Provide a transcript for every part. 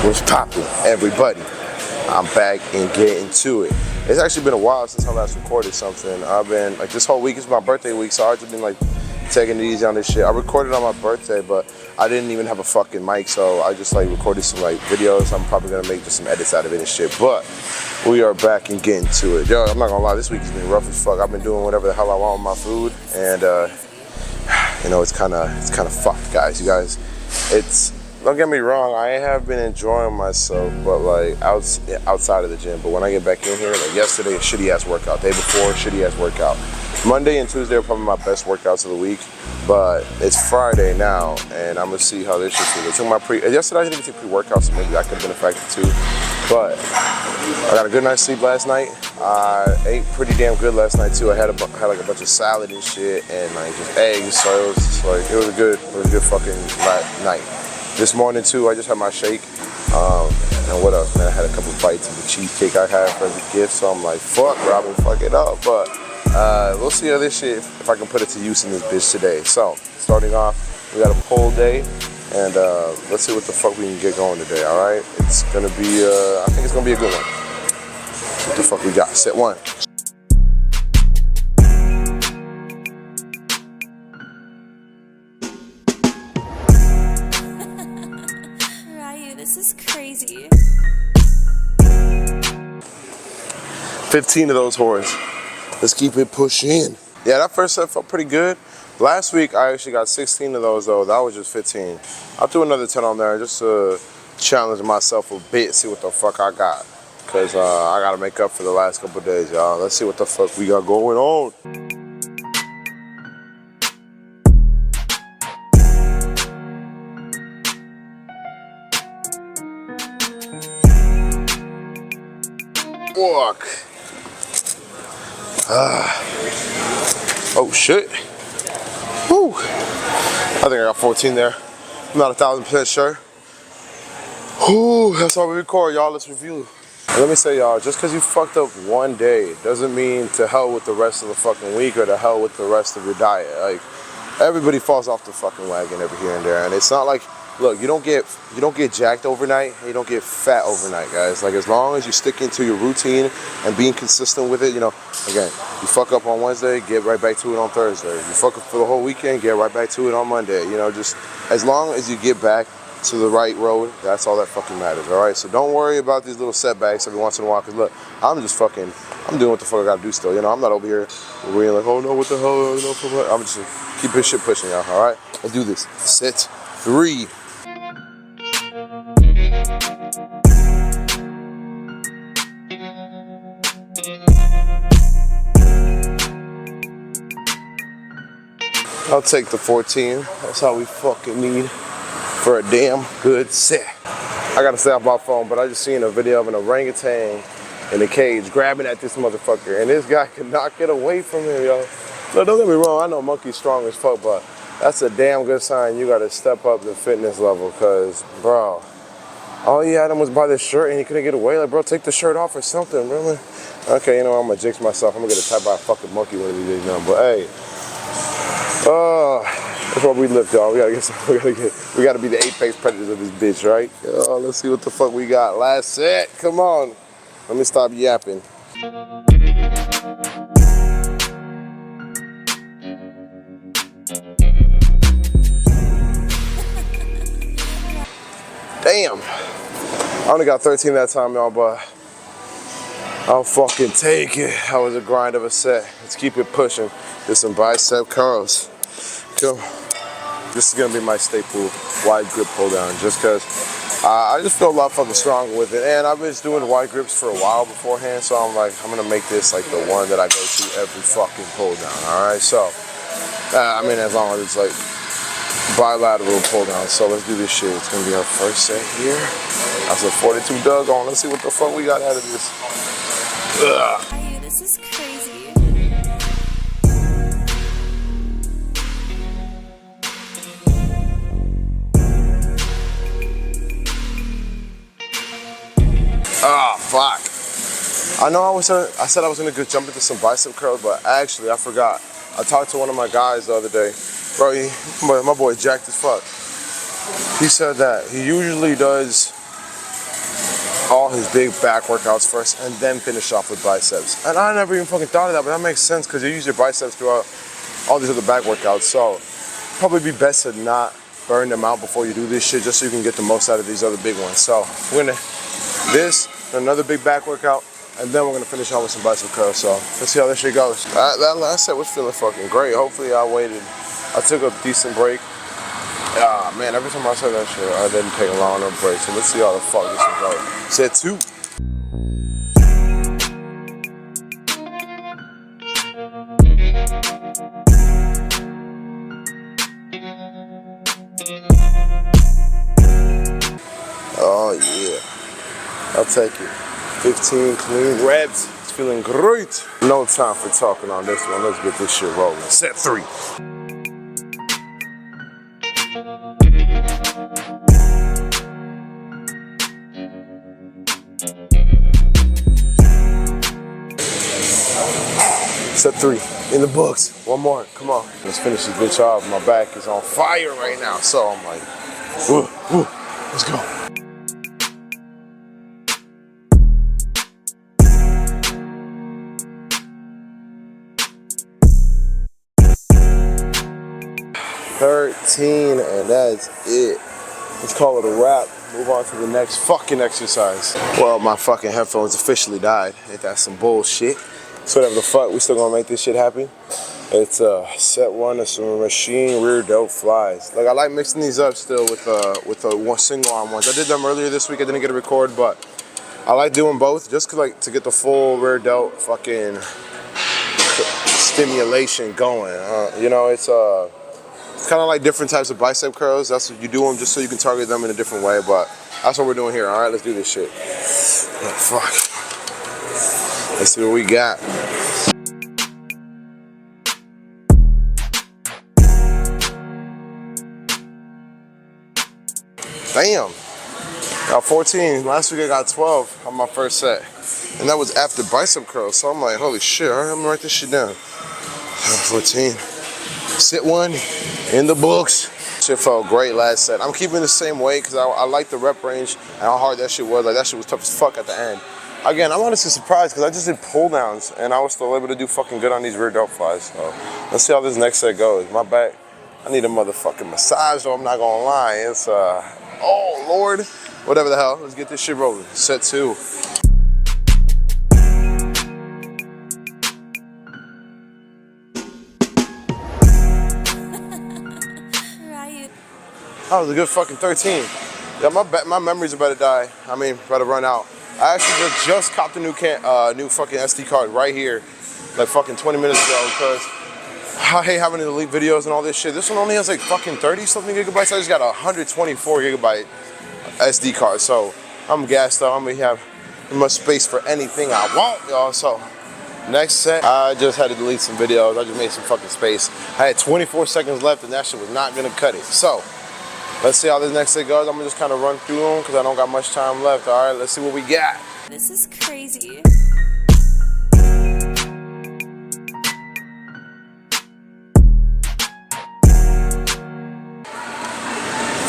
What's poppin', everybody? I'm back and getting to it. It's actually been a while since I last recorded something. I've been, like, this whole week is my birthday week, so I've just been, like, taking it easy on this shit. I recorded on my birthday, but I didn't even have a fucking mic, so I just, like, recorded some, like, videos. I'm probably gonna make just some edits out of it and shit, but we are back and getting to it. Yo, I'm not gonna lie, this week has been rough as fuck. I've been doing whatever the hell I want with my food, and, you know, it's kind of fucked, guys. You guys, don't get me wrong, I have been enjoying myself, but like outside of the gym. But when I get back in here, like yesterday, a shitty ass workout. Day before, shitty ass workout. Monday and Tuesday are probably my best workouts of the week, but it's Friday now, and I'm gonna see how this shit feels. Yesterday I didn't even take pre-workout, so maybe that could have been a factor too. But I got a good night's sleep last night. I ate pretty damn good last night too. I had like a bunch of salad and shit, and like just eggs. So it was just like it was a good fucking night. This morning too, I just had my shake. And what else, man? I had a couple bites of the cheesecake I had for the gift, so I'm like, fuck, bro, I'm gonna fuck it up. But we'll see how this shit, if I can put it to use in this bitch today. So, starting off, we got a poll day, and let's see what the fuck we can get going today, all right? It's gonna be, I think it's gonna be a good one. What the fuck we got? Set one. This is crazy. 15 of those whores. Let's keep it pushing. Yeah, that first set felt pretty good. Last week, I actually got 16 of those, though. That was just 15. I'll do another 10 on there just to challenge myself a bit, see what the fuck I got. Because I got to make up for the last couple of days, y'all. Let's see what the fuck we got going on. Fuck. Oh shit. Woo. I think I got 14 there. I'm not 1,000% sure. Whew, that's all we record, y'all. Let's review. And let me say, y'all, just because you fucked up one day doesn't mean to hell with the rest of the fucking week or to hell with the rest of your diet. Like, everybody falls off the fucking wagon every here and there, and it's not like, look, you don't get jacked overnight, and you don't get fat overnight, guys. Like, as long as you're sticking to your routine and being consistent with it, you know, again, you fuck up on Wednesday, get right back to it on Thursday. You fuck up for the whole weekend, get right back to it on Monday. You know, just as long as you get back to the right road, that's all that fucking matters, all right? So don't worry about these little setbacks every once in a while, because look, I'm doing what the fuck I gotta do still. You know, I'm not over here being like, oh no, what the hell, you know, I'm just keep this shit pushing, y'all, all right? Let's do this. Set 3. I'll take the 14. That's all we fucking need for a damn good set. I gotta stay off my phone, but I just seen a video of an orangutan in a cage grabbing at this motherfucker, and this guy could not get away from him, yo. No, don't get me wrong, I know monkey's strong as fuck, but that's a damn good sign you gotta step up the fitness level, cause, bro, all he had him was by this shirt and he couldn't get away. Like, bro, take the shirt off or something, really. Okay, you know what, I'm gonna jinx myself. I'm gonna get attacked by a fucking monkey one of these days now, but hey. That's what we live, y'all. We gotta be the apex predators of this bitch, right? Let's see what the fuck we got. Last set, come on. Let me stop yapping. Damn. I only got 13 that time, y'all, but I'll fucking take it. That was a grind of a set. Let's keep it pushing. There's some bicep curls. Cool. This is gonna be my staple wide grip pull down, just cause I just feel a lot fucking stronger with it. And I've been doing wide grips for a while beforehand, so I'm like, I'm gonna make this like the one that I go to every fucking pull down, all right? So, I mean, as long as it's like bilateral pull down. So let's do this shit. It's gonna be our first set here. That's a 42 dug on. Let's see what the fuck we got out of this. Ugh. This is crazy. Ah, fuck. I know I said I was gonna go jump into some bicep curls, but actually I forgot. I talked to one of my guys the other day. Bro, my boy jacked as fuck. He said that he usually does all his big back workouts first and then finish off with biceps. And I never even fucking thought of that, but that makes sense because you use your biceps throughout all these other back workouts. So probably be best to not burn them out before you do this shit, just so you can get the most out of these other big ones. So we're gonna this, another big back workout, and then we're gonna finish off with some bicep curls. So let's see how this shit goes. That last set was feeling fucking great. Hopefully I took a decent break. Ah man, every time I said that shit, I didn't take a long enough break. So let's see how the fuck this one goes. Set 2. Oh yeah, I'll take it. 15 clean reps. It's feeling great. No time for talking on this one. Let's get this shit rolling. Set 3. Set 3 in the books. One more. Come on. Let's finish this bitch off. My back is on fire right now. So I'm like, let's go. $13, and that's it. Let's call it a wrap. Move on to the next fucking exercise. Well, my fucking headphones officially died. Ain't that some bullshit? So whatever the fuck, we still gonna make this shit happen. It's set 1 of some machine rear delt flies. Like I like mixing these up still with one single arm ones. I did them earlier this week. I didn't get a record, but I like doing both just like to get the full rear delt fucking stimulation going. You know, it's kind of like different types of bicep curls. That's what you do them just so you can target them in a different way. But that's what we're doing here. All right, let's do this shit. Oh, fuck. Let's see what we got. Damn. Got 14. Last week I got 12 on my first set. And that was after bicep curls. So I'm like, holy shit. All right, I'm gonna write this shit down. 14. Sit 1 in the books. Shit felt great last set. I'm keeping the same weight because I like the rep range and how hard that shit was. Like that shit was tough as fuck at the end. Again, I'm honestly surprised because I just did pull downs and I was still able to do fucking good on these rear delt flies. So let's see how this next set goes. My back, I need a motherfucking massage though, I'm not gonna lie. It's oh Lord, whatever the hell. Let's get this shit rolling. Set 2. That was a good fucking 13. Yeah, my memory's about to die. I mean, about to run out. I actually just copped a new fucking SD card right here, like fucking 20 minutes ago, because I hate having to delete videos and all this shit. This one only has like fucking 30 something gigabytes. I just got a 124 gigabyte SD card, so I'm gassed up. I'm gonna have much space for anything I want, y'all. So next set, I just had to delete some videos. I just made some fucking space. I had 24 seconds left, and that shit was not gonna cut it. So let's see how this next set goes. I'm gonna just kind of run through them because I don't got much time left. All right, let's see what we got. This is crazy.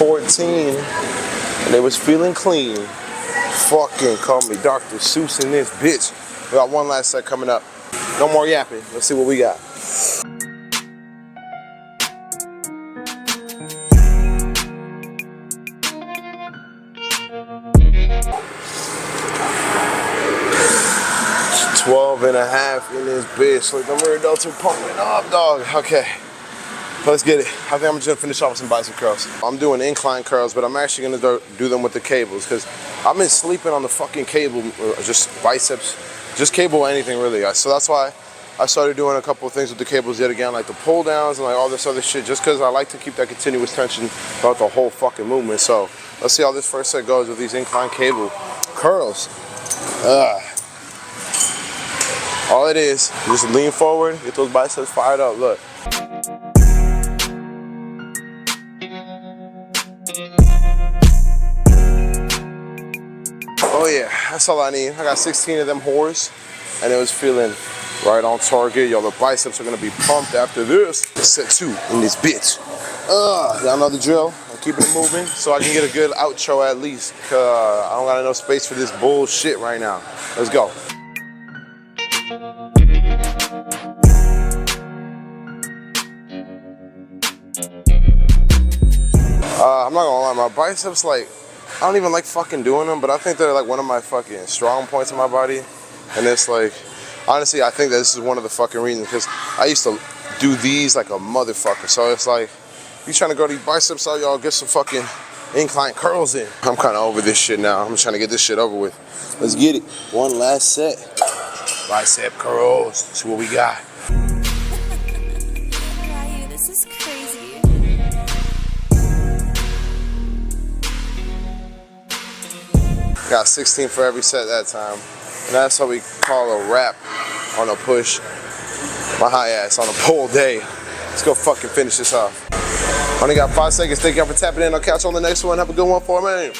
$14, and they was feeling clean. Fucking call me Dr. Seuss in this bitch. We got one last set coming up. No more yapping. Let's see what we got. And a half in this bitch. Like the rear delts are pumping up, dog. Okay, let's get it. I think I'm just gonna finish off with some bicep curls. I'm doing incline curls, but I'm actually gonna do them with the cables because I've been sleeping on the fucking cable, just biceps, just cable, anything really. So that's why I started doing a couple of things with the cables yet again, like the pull downs and like all this other shit, just because I like to keep that continuous tension throughout the whole fucking movement. So let's see how this first set goes with these incline cable curls. All it is, just lean forward, get those biceps fired up, look. Oh yeah, that's all I need. I got 16 of them whores, and it was feeling Right on target. Yo, the biceps are gonna be pumped after this. Set 2 in this bitch. Y'all know the drill. I'm keeping it moving so I can get a good outro at least. Cause I don't got enough space for this bullshit right now. Let's go. I'm not gonna lie, my biceps, like, I don't even like fucking doing them, but I think they're like one of my fucking strong points in my body. And it's like, honestly, I think that this is one of the fucking reasons, because I used to do these like a motherfucker. So it's like, you trying to go to these biceps out, y'all, get some fucking incline curls in. I'm kind of over this shit now. I'm just trying to get this shit over with. Let's get it. One last set. Bicep curls. That's what we got. Ryu, this is crazy. Got 16 for every set that time. And that's what we call a wrap on a push. My high ass on a pull day. Let's go fucking finish this off. Only got 5 seconds. Thank y'all for tapping in. I'll catch you on the next one. Have a good one for me.